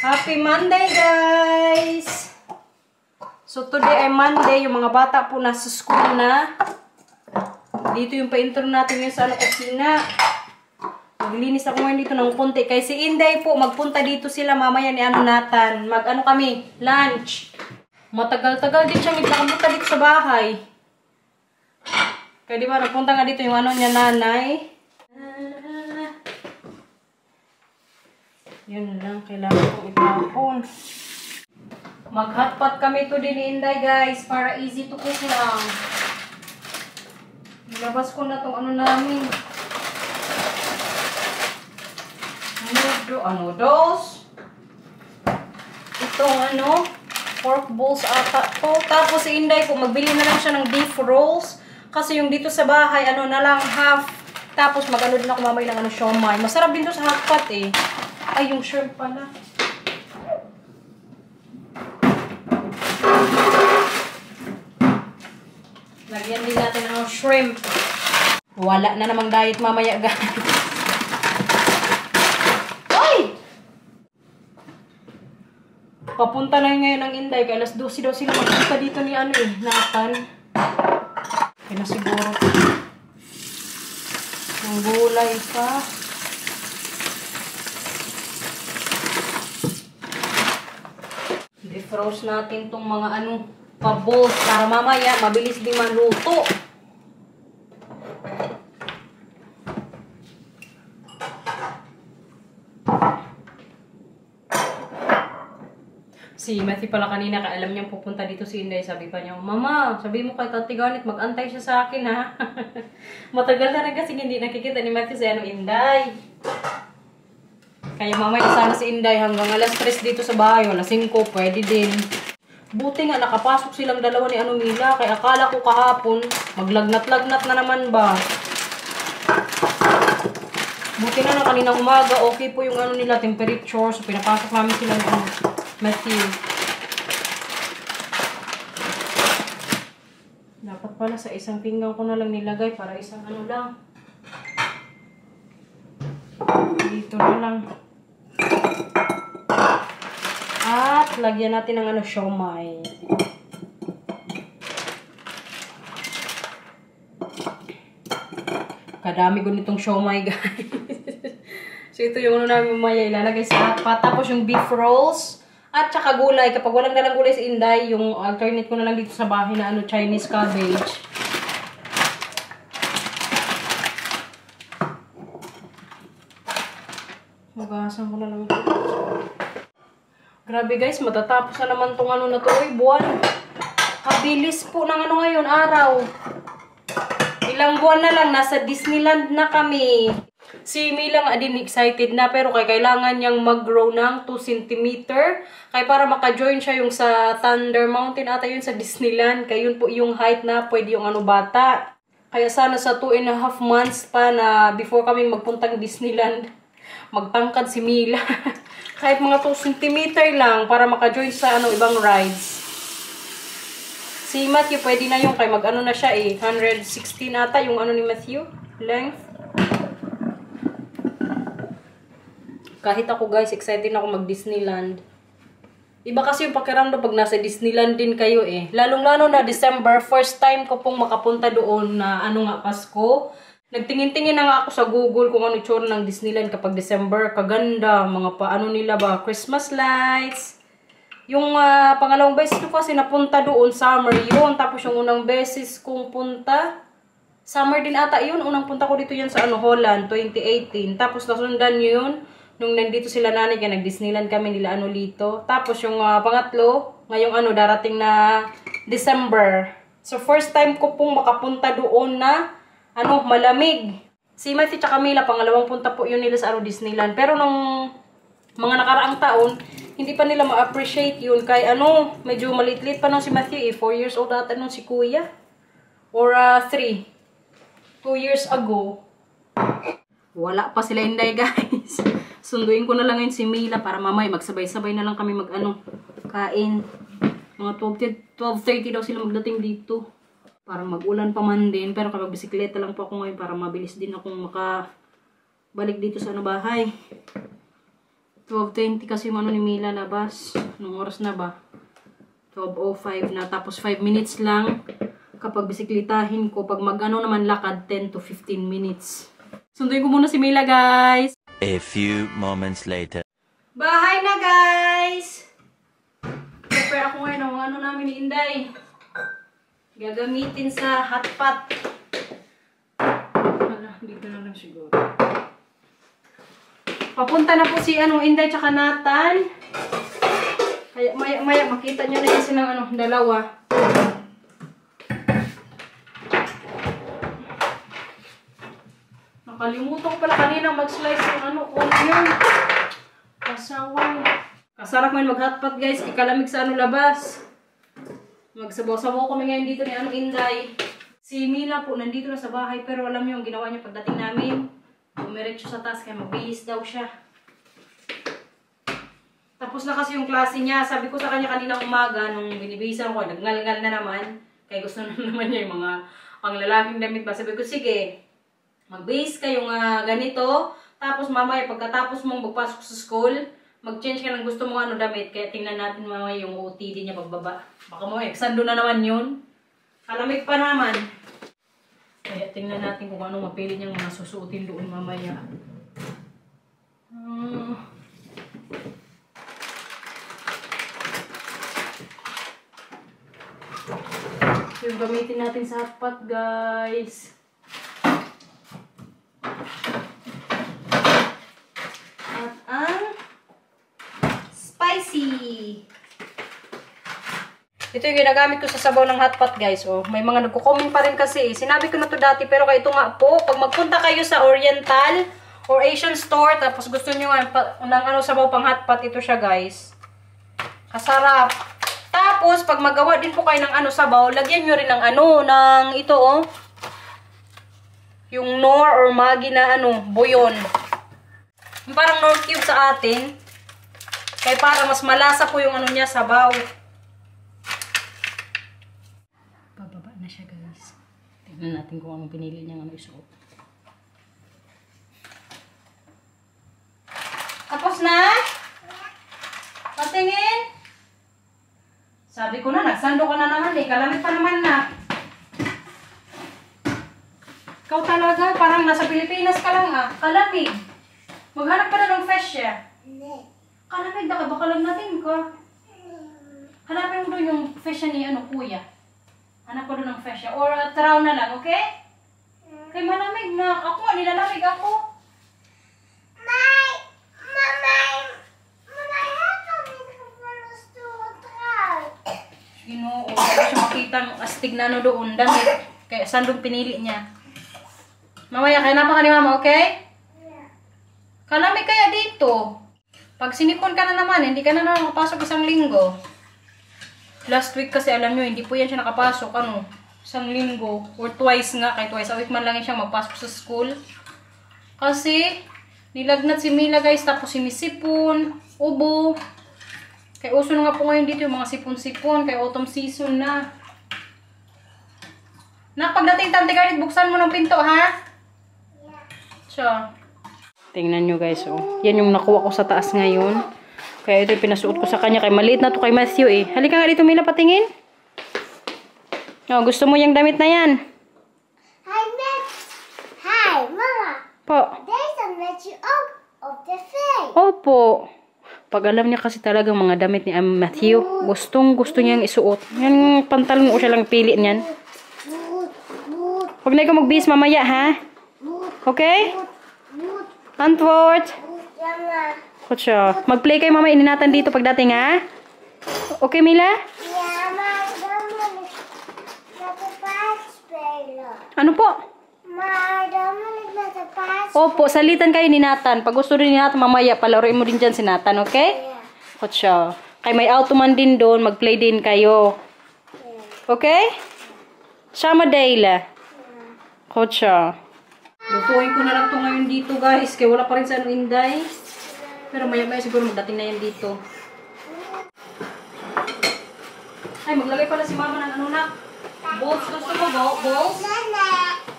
Happy Monday, guys! So, today ay Monday. Yung mga bata po nasa school na. Dito yung pa-intro natin yung sa kusina. Maglinis ako ngayon dito ng konti. Kaya si Inday po, magpunta dito sila mamaya ni Nathan. Mag-ano kami? Lunch. Matagal-tagal din siya nakapunta dito sa bahay. Kaya di ba, nagpunta nga dito yung niya, nanay. Yun lang, kailangan kong itapon. Mag-hotpot kami to din, Inday, guys, para easy to cook lang. Nilabas ko na itong namin. Noodles. Itong pork balls ata to. Tapos si Inday po, magbili na lang siya ng beef rolls. Kasi yung dito sa bahay, na lang, half. Tapos mag-ano din ako mamay ng siomai. Masarap din to sa hotpot eh. Ay, yung shrimp pala. Lagyan din natin ng shrimp. Wala na namang diet mamaya, guys. Ay! Papunta na ngayon ng Inday. Kaya alas 12 daw sila magpunta dito ni Nathan. Kaya na siguro. Ang gulay pa. I-froze natin tong mga pa-balls para mamaya mabilis din maluto. Si Matthew pala kanina, alam niyang pupunta dito si Inday. Sabi pa niya, Mama, sabi mo kay Tati Garnet, mag-antay siya sa akin, ha? Matagal na rin kasi hindi nakikita ni Matthew sa Inday. Kaya mamaya sana si Inday hanggang alas 3 dito sa bahay. Alas 5, pwede din. Buti nga, nakapasok silang dalawa ni Mila. Kaya akala ko kahapon, maglagnat-lagnat na naman ba. Buti na kaninang umaga, okay po yung nila, temperature. So, pinapasok namin sila ni Matthew. Dapat pala sa isang pinggang ko na lang nilagay para isang lang. Dito na lang. At lagyan natin ng siomai. Kadami ko nitong siomai, guys. So ito yung namin mamaya ilalagay sa hotpot. Tapos yung beef rolls. At saka gulay. Kapag walang dalang gulay sa Inday, yung alternate ko na lang dito sa bahay na Chinese cabbage. Magasan ko na lang ito. Grabe guys, matatapos na naman tong na to. Uy, buwan. Kabilis po ng ngayon, araw. Ilang buwan na lang, nasa Disneyland na kami. Si Mila nga din excited na, pero kailangan niyang mag-grow ng 2 cm. Kaya para maka-join siya yung sa Thunder Mountain ata yun sa Disneyland. Kaya yun po yung height na pwede yung bata. Kaya sana sa 2.5 months pa na before kami magpuntang Disneyland, magtangkad si Mila. Kahit mga 2 cm lang para maka-join sa ibang rides. Si Matthew pwede na yung kay na siya 116 ata yung ni Matthew length. Kahit ako guys, excited na ako mag-Disneyland. Iba kasi yung pakiramdam pag nasa Disneyland din kayo Lalong-lalo na December, first time ko pong makapunta doon na Pasko. Nagtingin-tingin na nga ako sa Google kung ano tsura ng Disneyland kapag December. Kaganda, mga nila ba, Christmas lights. Yung pangalawang beses ko kasi napunta doon, summer yun. Tapos yung unang beses kong punta, summer din ata yun. Unang punta ko dito yan sa Holland, 2018. Tapos nasundan yun, nung nandito sila nanay, kaya nag-Disneyland kami nila Lito. Tapos yung pangatlo, ngayong darating na December. So first time ko pong makapunta doon na malamig. Si Matthew tsaka Mila, pangalawang punta po yun nila sa Disneyland. Pero nung mga nakaraang taon, hindi pa nila ma-appreciate yun. Kaya medyo maliit-liit pa nung si Matthew 4 years old ata nung si Kuya. Or 3. 2 years ago. Wala pa sila Inday, guys. Sunduin ko na lang ngayon si Mila para mamay magsabay-sabay na lang kami kain. Mga 12:30 daw sila magdating dito. Parang mag-ulan pa man din. Pero kapag bisikleta lang po ako ngayon para mabilis din akong makabalik dito sa bahay. 12:20 kasi yung ano ni Mila labas. Anong oras na ba? 12:05 na. Tapos 5 minutes lang kapag bisiklitahin ko. Pag mag-ano naman lakad, 10 to 15 minutes. Sunduin ko muna si Mila, guys. A few moments later. Bahay na, guys! Prepare ako ngayon ng ano namin ni Inday. Gagamitin sa hotpot. Dito na lang siguro. Papunta na po si Inday tsaka Nathan. Kaya maya makita nyo na yung silang dalawa. Nakalimutan ko pala kanina mag-slice yung onion. Kasaway. Kasarap ngayon mag-hotpot, guys. Ikalamig sa labas. Magsabaw-sabaw kami ngayon dito ni Inday. Si Mila po nandito na sa bahay, pero alam niyo yung ginawa niya pagdating namin. Dumiretso sa taas kaya magbihis daw siya. Tapos na kasi yung klase niya. Sabi ko sa kanya kanina umaga nung binibihisan ko, nagngalngal na naman. Kaya gusto na naman niya yung mga panglalaking damit ba. Sabi ko, sige, magbihis kayong ganito. Tapos mamaya pagkatapos mong magpasok sa school, mag-change ka ng gusto mong damit. Kaya tingnan natin mamaya yung OOTD niya pagbaba. Baka mo eksando na naman yun. Kalamig pa naman. Kaya tingnan natin kung anong mapili niyang mga susuotin doon mamaya. Yung gamitin natin sa hotpot, guys. At ang spicy. Ito yung ginagamit ko sa sabaw ng hotpot, guys. Oh, may mga nagko-comment pa rin kasi. Sinabi ko na to dati, pero ito nga po, pag magpunta kayo sa Oriental or Asian store, tapos gusto nyo ng sabaw pang hotpot, ito siya, guys. Kasarap. Tapos, pag magawa din po kayo ng sabaw, lagyan nyo rin ng ito, oh. Yung Knorr or Maggi na buyon. Yung parang Knorr cube sa atin. Kaya para mas malasa po yung niya, sabaw. Bababa na siya, guys. Tignan natin kung anong pinili niya isuot. Tapos na? Patingin? Sabi ko na, nagsando ka na naman eh. Kalamit pa naman na. Ikaw talaga, parang nasa Pilipinas ka lang Kalamig. Maghanap ka na ng fresh siya. Hindi. Kalamig na ka, baka lang natin ka. Hanapin mo doon yung fresh ni kuya. Hanap ko doon ng fresh siya. Or taraw na lang, okay? Kay malamig na. Ako, nilalamig ako. Ginoo, hindi siya makita ang astig na doon, damit. Kaya saan doon pinili niya. Mamaya, kaya napa ka ni mama, okay? Yeah. Kalamig kaya dito. Pag sinipon ka na naman, hindi ka na nakapasok isang linggo. Last week kasi alam nyo, hindi po yan siya nakapasok, isang linggo. Or twice nga, kahit twice a week man lang siya magpasok sa school. Kasi, nilagnat si Mila, guys, tapos sinisipon, ubo. Kaya uso na nga po ngayon dito yung mga sipon-sipon. Kaya autumn season na. Pagdating Tante Garnet, buksan mo ng pinto, ha? Yeah. So. Tingnan nyo, guys, oh. Yan yung nakuha ko sa taas ngayon. Kaya ito yung pinasuot ko sa kanya. Kaya maliit na to kay Matthew, eh. Halika nga dito, Mila, patingin. Oh, gusto mo yung damit na yan? Hi, Matt. Hi, Mama. Po. There's a Matthew of the face. Opo. Pag alam niya kasi talaga mga damit ni Matthew, gusto niyang isuot. Yan pantalon ko siya lang pili niyan. Huwag na ikaw magbihis mamaya, ha? Okay? Antwort. Kutsa. Mag-play kayo mamaya ininatan dito pagdating, ha? Okay, Mila? Ano po? Opo, salitan kayo ni Nathan. Pag gusto rin ni Nathan, mamaya, palaruin mo din dyan si Nathan, okay? Yeah. Kutsa. Kay may automan din doon, mag-play din kayo. Yeah. Okay? Sama Dayla. Yeah. Kutsa. Lutuin ko na lang ito ngayon dito, guys. Kaya wala pa rin sa Inday. Pero maya-maya siguro magdating na yan dito. Ay, maglagay pala si Mama ng na. Balls. Gusto mo balls?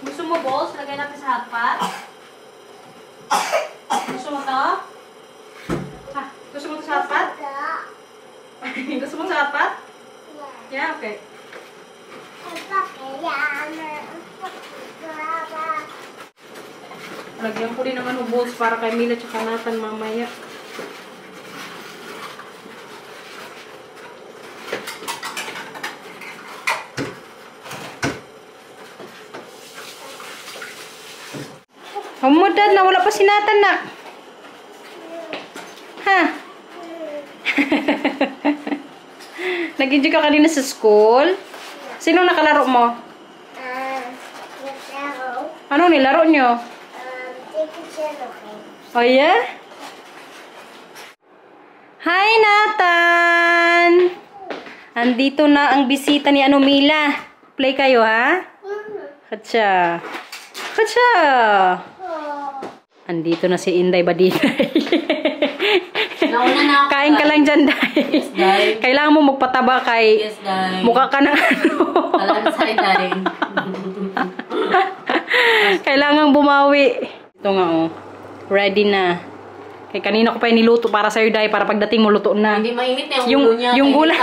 Gusto mo balls? Lagay natin sa hotpot. Gusto mo to? Ha? Gusto mo ito sa apat? Gusto mo sa apat? Yeah, okay. Lagyan ko din ng ano, balls para kay Mila tsaka Nathan mamaya. Humudad na, wala pa si Nathan na. Ha? Nag-enjoy ka kanina sa school? Sino nakalaro mo? Ano nilaro nyo? Oh yeah? Hi Nathan! Andito na ang bisita ni Mila. Play kayo ha? Hatsa. Hatsa! Andito na si Inday Badiday. Nauna na ako. Kain ka lang dyan, Day. Yes, Day. Kailangan mo magpataba kay... Yes, Day. Mukha ka na ano. Alansay, Day. Kailangan bumawi. Ito nga oh. Ready na. Kaya kanina ko pa niluto para sa'yo, Day. Para pagdating mo luto na. Hindi mainit na yung ulo niya. Yung gulay.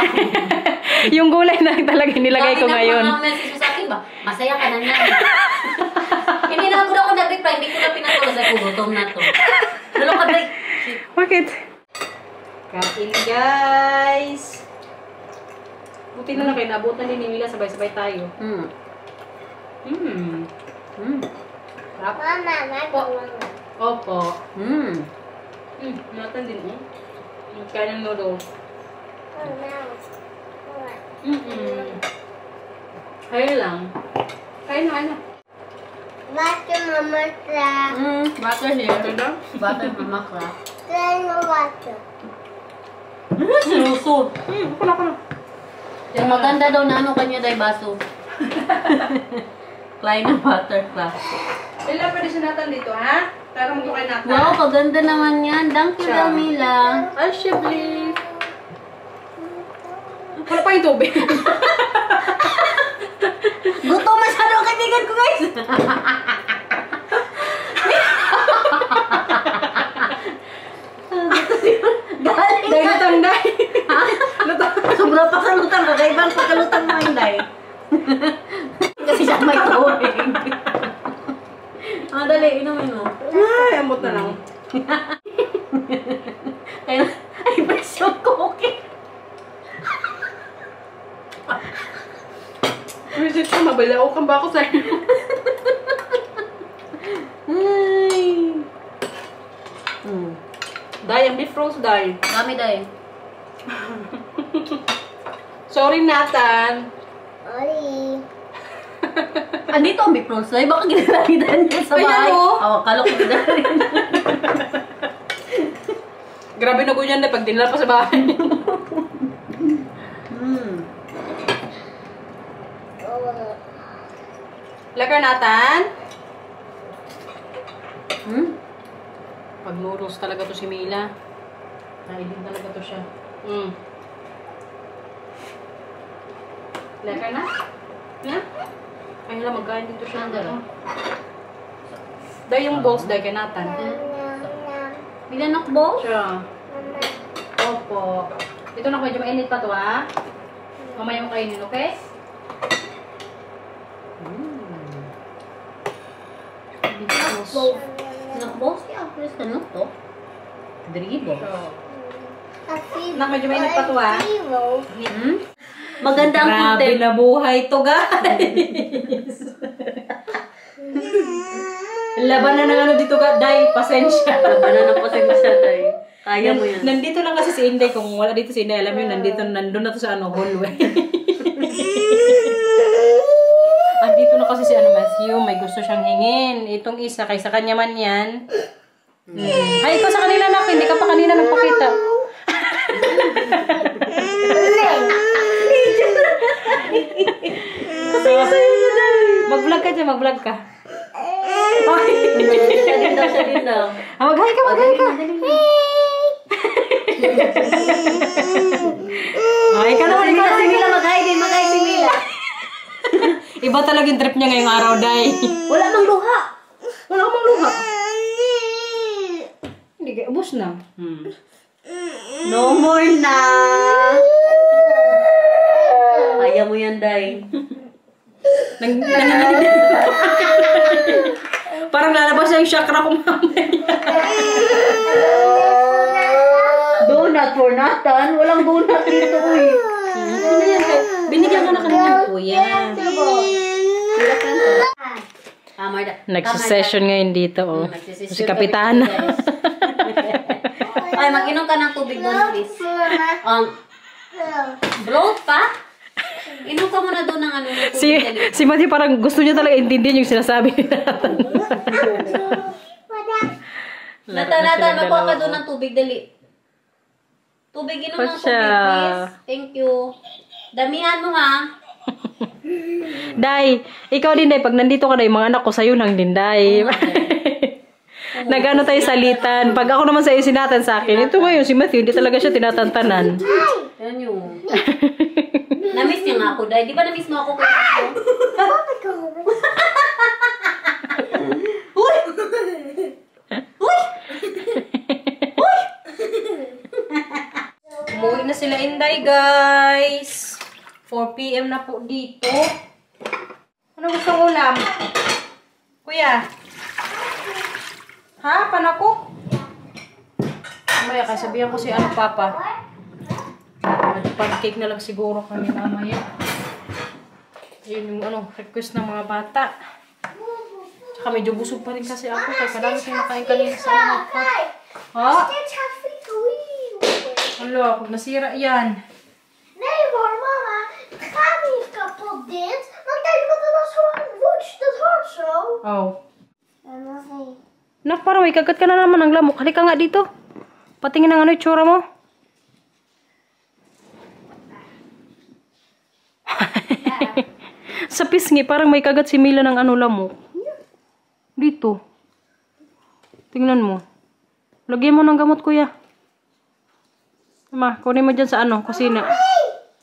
Yung gulay na talaga nilagay ko ngayon. Sabi na message mo sa akin ba? Masaya ka na na. Hindi na ako nag-reply. Hindi ko na pinatulas ako. Gutom na to. Lalo ka, Day. Bakit? Kain, guys. Buti na lang kayo. Naabutan din ni Mila. Sabay-sabay tayo. Sarap. Opo. Nathan din eh. Kain ng noodles. Kain lang. Kain na. Butter mama crab. Butter here. Ito daw. Butter mama crab. Try no butter. Sinuso. Ako na. Yung maganda daw na ano kanya day baso. Klein na butter crab. Ilan pwede si Nathan dito, ha? Pero mo ito kay Nathan. Wow, kaganda naman yan. Thank you, Siya. Mila. Ay, Shibli. Wala pa yung tubig. Gutom masyado ang kaibigan ko, guys. Galing Dahil lutang, Day. Sobra pa sa lutang. Kakaibang pagkalutang mo, Inday. Kasi siya may tubig. Dali, inumin mo. Ay, amot na lang. Ay, pressure cooking. Visit ka, mabalao kang ba ako sa'yo? Ay. Day, ang beef roast, Day. Kami, Day. Sorry, Nathan. Oli. Andito ang beef roast, Day. Baka ginalagitan niya sa bahay. Ayan, oh. Oo, kala ko ginalagitan. Grabe na ko yan, Day, pag dinala pa sa bahay. Lekker, Nathan. Pag noodles talaga to si Mila. Dahil din talaga to siya. Lekker na? Yeah? Ay, hala, magkain dito siya. Dahil yung balls, dahil kay Nathan. Mila nakbo? Siya. Opo. Ito na, medyo mainit pa to, ha? Mamaya mo kainin, okay? Nakbo? Siya, please ka to. Dribo. Nak, medyo mainit pa to, ha? Maganda ang Grabe content. na buhay to, guys. Laban na ng ano dito, Day. Pasensya. Laban na ng pasensya, Day. Kaya mo yan. Nandito lang kasi si Inday. Kung wala dito si Inday, alam mo yun, nandun na to sa hallway. Andito na kasi si Matthew. May gusto siyang hingin. Itong isa, kaysa kanya man yan. Ay, ikaw sa kanila, nak. Hindi ka pa kanina nagpakita. Mag-vlog ka dyan, mag-vlog ka. Siya din daw. Mag-hi ka, mag-hi ka. Ay, ka naman, ikaw Si Mila, mag-hi din. Mag-hi si Mila. Iba talaga yung trip niya ngayong araw, Day. Wala mang luha. Wala ka mang luha. Hindi, ubos na. No more na. Kaya mo yan, Day. Parang lalabas na yung chakra ko mamaya. Donut for Nathan. Walang donut dito, uy. Ano yan? Binigyan ka na kanina ng kuya. Marda. Nagsisession ngayon dito, oh. Nagsisession Si Kapitan. kami dito, guys. Ay, mag-inom ka ng tubig doon, please. Bloat pa? Inom ka muna doon ng ano. Si Matthew parang gusto niya talaga intindihan yung sinasabi nila. Nata, makuha ka doon ng tubig, dali. Tubig, inom ng tubig, please. Thank you. Damihan mo, ha? Day, ikaw din, Day. Pag nandito ka, Day, mga anak ko sa'yo lang din, Day. Nag-ano tayo salitan. Pag ako naman sa'yo sinatan sa akin, ito ngayon, si Matthew, hindi talaga siya tinatantanan. Yan yun. Na-miss niya nga ako, Day. Di ba na-miss mo ako kung ako? Uy! Uy! Uy! Umuwi na sila Inday, guys. 4 PM na po dito. Ano gustong ulam? Kuya? Ha? Panako? Mamaya, kasabihan ko si ano, Papa. Mag-pancake na lang siguro kami mamaya. Yun yung ano, request ng mga bata. Tsaka medyo busog pa rin kasi ako. Kaya kadami ko nakain kanina sa mga pot. Ha? Hala, pag nasira yan. Nee hoor, mama. Het gaat niet kapot dit. Want kijk wat er was gewoon woets. Dat hoort zo. Oh. En nog één. Nak, parang may kagat ka na naman ng lamok. Halika nga dito. Patingin ng ano yung tsura mo. Sa pisngi, parang may kagat si Mila ng ano lamok. Dito. Tingnan mo. Lagyan mo ng gamot, kuya. Ma, kunin mo dyan sa ano, kusina.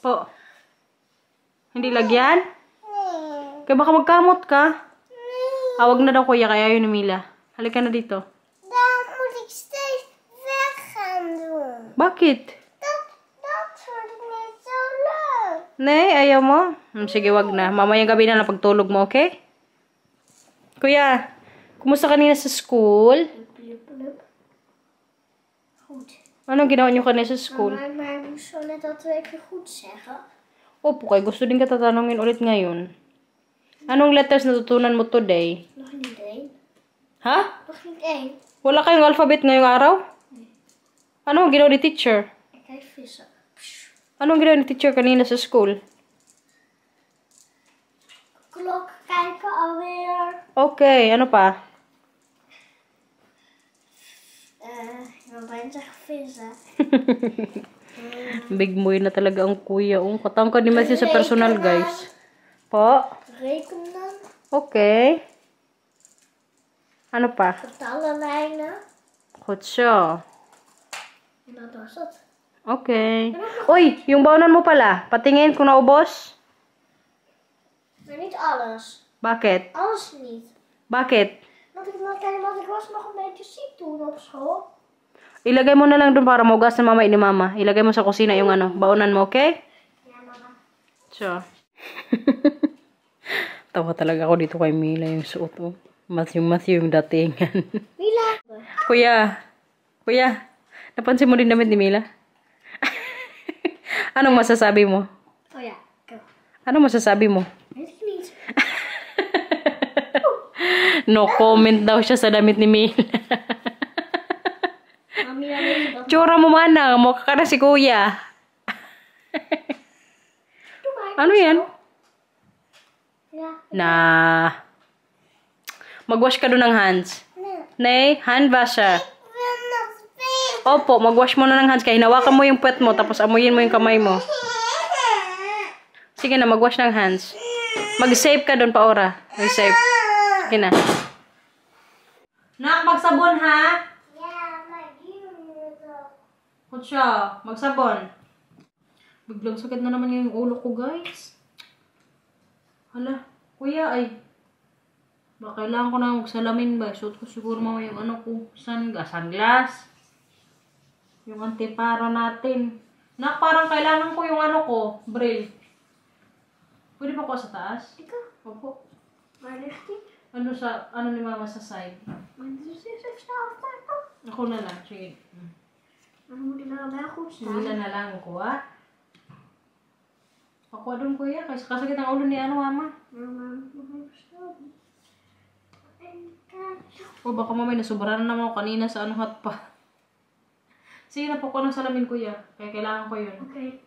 Po. Hindi lagyan? Kaya baka magkamot ka. Wag na daw, kuya, kaya yun ni Mila. Halika na dito. Dan moet ik steeds weg gaan doen. Bakit? Dat vind ik niet zo leuk. Ne, ayaw mo? Sige, wag na. Mamayang gabi na lang pagtulog mo, okay? Kuya, kumusta kanina sa school? Goed. Anong ginawa niyo kanina sa school? Maar ik moest zo net dat 2 keer goed zeggen. Opo, kay gusto din ka tatanungin ulit ngayon. Anong letters natutunan mo today? Nog niet één. Ha? Nog niet één. Wala kayong alphabet ngayong araw? Anong ginawa ni teacher? Ik kijk vissen. Anong ginawa ni teacher kanina sa school? Klok kijken alweer. Okay, ano pa? Ik wil bijna zeggen vissen. Big boy na talaga ang kuya. Katangkad ni Matthew sa personal, guys. Po? Rekenen. Okay. Ano pa? Getallenlijnen. Goed zo. En dat was het. Okay. Uy, yung baonan mo pala. Patingin kung naubos. Maar niet alles. Bakit? Alles niet. Bakit? Want ik was nog een beetje ziek toen op school. Ilagay mo na lang dun para maugas na mamay ni mama. Ilagay mo sa kusina yung ano, baonan mo, okay? Ja, mama. So. Tawa talaga ako dito kay Mila yung suot mo. Matthew yung datingan. Mila. Kuya, napansin mo din damit ni Mila? Anong masasabi mo? Oh ja, go. Anong masasabi mo? Weet ik niet. No comment daw siya sa damit ni Mila. Mila weet dat. Tsura mo mana, mukha ka na si kuya. Doe maar. Ano yan? Ja. Magwash ka doon ng hands. Nee. Nay, hand washer. Ik wil nog spelen. Opo, magwash mo na ng hands. Kaya hinawakan mo yung puwet mo, tapos amuyin mo yung kamay mo. Sige na, magwash ng hands. Mag-save ka doon, Paora. Mag-save. Sige na. Nak, magsabon ha? Ja, maar hier moet het. Kutsya, magsabon. Biglang sakit na naman yung ulo ko, guys. Hala, kuya ay. Baka kailangan ko na magsalamin ba? Suot ko siguro mamaya yung ano ko, sunglass. Yung antipara natin. Nak, parang kailangan ko yung ano ko, braille. Pwede pa ko sa taas? Ikaw? Opo. Waar ligt die? Ano ni mama sa side? Maar dit is even snel aftaken. Ako na lang, sige. Maar dan moet hij nou wel goed staan. Hindi na lang ko, ha? Ako doon, kuya. Kasi kasakit ang ulo ni ano, mama. Ja, maar nog even snel. En kijk. O baka mamay nasubrahan na naman ako kanina sa ano hot pa. Sige na po ko ng salamin, kuya. Kaya kailangan ko yun. Oké.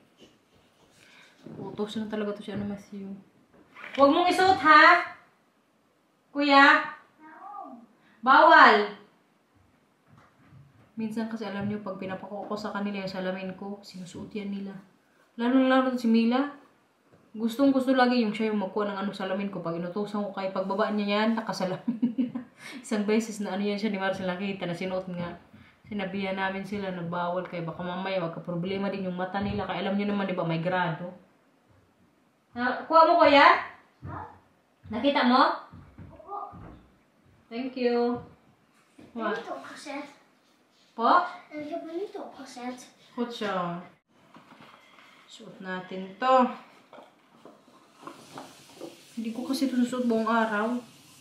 Utos na talaga to si ano, Matthew. Huwag mong isuot, ha? Kuya? Bawal! Minsan kasi alam niyo, pag pinapako ko sa kanila yung salamin ko, sinusuot yan nila. Lalo si Mila. Gustong-gusto lagi yung siya yung magkuha ng ano salamin ko. Pag inutusan ko kay pagbaba niya yan, nakasalamin. Isang beses na ano yan siya ni Marcel nakita na sinuot nga. Sinabihan namin sila na bawal kaya baka mamaya magka-problema din yung mata nila. Kaya alam niyo naman, di ba, may grado. Kuha mo, kuya? Nakita mo? Thank you. Ik heb niet opgezet. Po? En ik heb hem niet opgezet. Goed siya. Suot natin to. Hindi ko kasi ito susuot buong araw.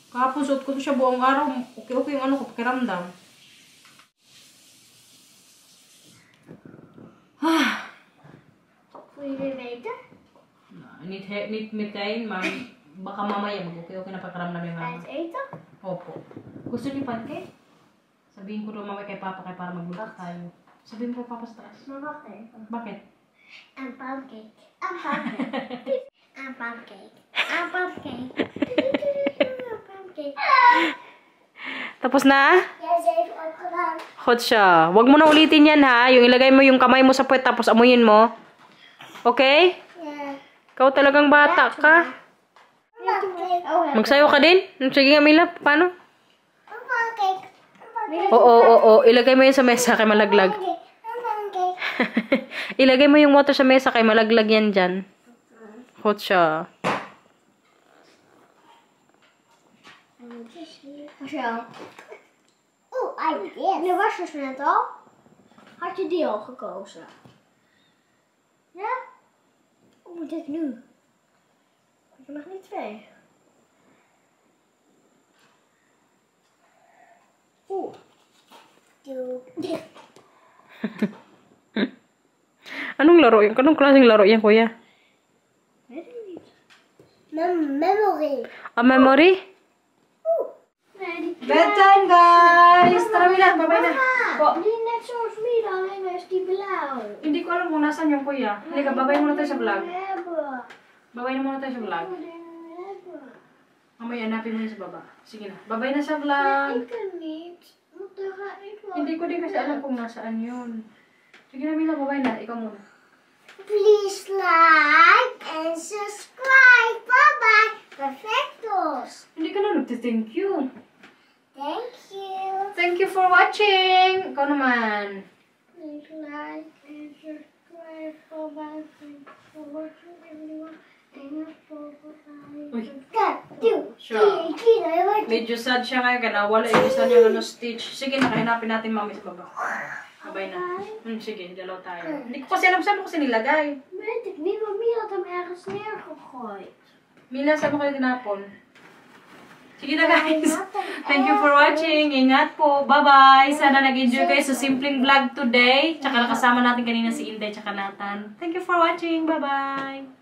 Kahapon suot ko to siya buong araw. Okay yung ano ko, pakiramdam. Voel je weer beter? Niet meteen, maar baka mamaya mag-okay na pakiramdam yung Bij mama. het eten? Opo. Gusto niyo pancake? Sabihin ko daw mamaya kay Papa kay para magluto tayo. Sabihin ko Papa sa taas. Maar wacht even. Bakit? Een pancake. Een pancake. Een pancake. Een pancake. Een pancake. Tapos na? Jij is even opgedaan. Hot siya. Huwag mo na ulitin yan ha. Yung ilagay mo yung kamay mo sa puwet tapos amuyin mo. Okay? Ja. Ikaw talagang bata ka. Een pancake. Oh, ja. Magsayo ka din? Sige nga Mila, paano? Een pancake. Een pancake. Oo. Ilagay mo yun sa mesa kay malaglag. Een pancake. Ilagay mo yung water sa mesa kay malaglag yan dyan. Hot siya. Zo. Oeh, de was dus net al. Had je die al gekozen? Ja? Hoe moet ik nu? Want je mag niet twee. Oeh. Anong laro yan? Anong klaseng laro yan, kuya? Weet ik niet. Memory. A memory? Nee, die Bedtime, guys! Tara, Mila. Babay na. Po. die net zoals Mila, alleen is die blauw. Hindi ko alam kung nasan yung kuya. Halika, babay muna tayo sa vlog. Hebben. Babay na muna tayo sa vlog. Hebben. Mamaya, hanapin mo yun sa baba. Sige na. Babay na sa vlog. Ik kan niet. Want dan ga ik wel. Hindi ko din kasi alam kung nasaan yun. Sige na, Mila. Babay na. Ikaw muna. Please like and subscribe. Bye-bye. Perfectos. Hindi ka na nagti-thank you. Thank you. Thank you for watching. Ikaw naman. Please like and subscribe. Bye-bye. Thank you for watching, everyone. And bye-bye. Uy. 1, 2, Sure. 3, 4. Medyo sad siya ngayon. Kaya nawala yung isa niya stitch. Sige na, hanapin natin mami sa baba. Babay na. Sige, dalaw tayo. Hindi ko kasi alam saan ko kasi nilagay. Weet ik niet, maar Mia had hem ergens neergegooid. Mila, saan mo kayo tinapon? Sige na guys. Thank you for watching. Ingat po. Bye-bye. Sana nag-enjoy kayo sa simpleng vlog today. Tsaka nakasama natin kanina si Inday tsaka Nathan. Thank you for watching. Bye-bye.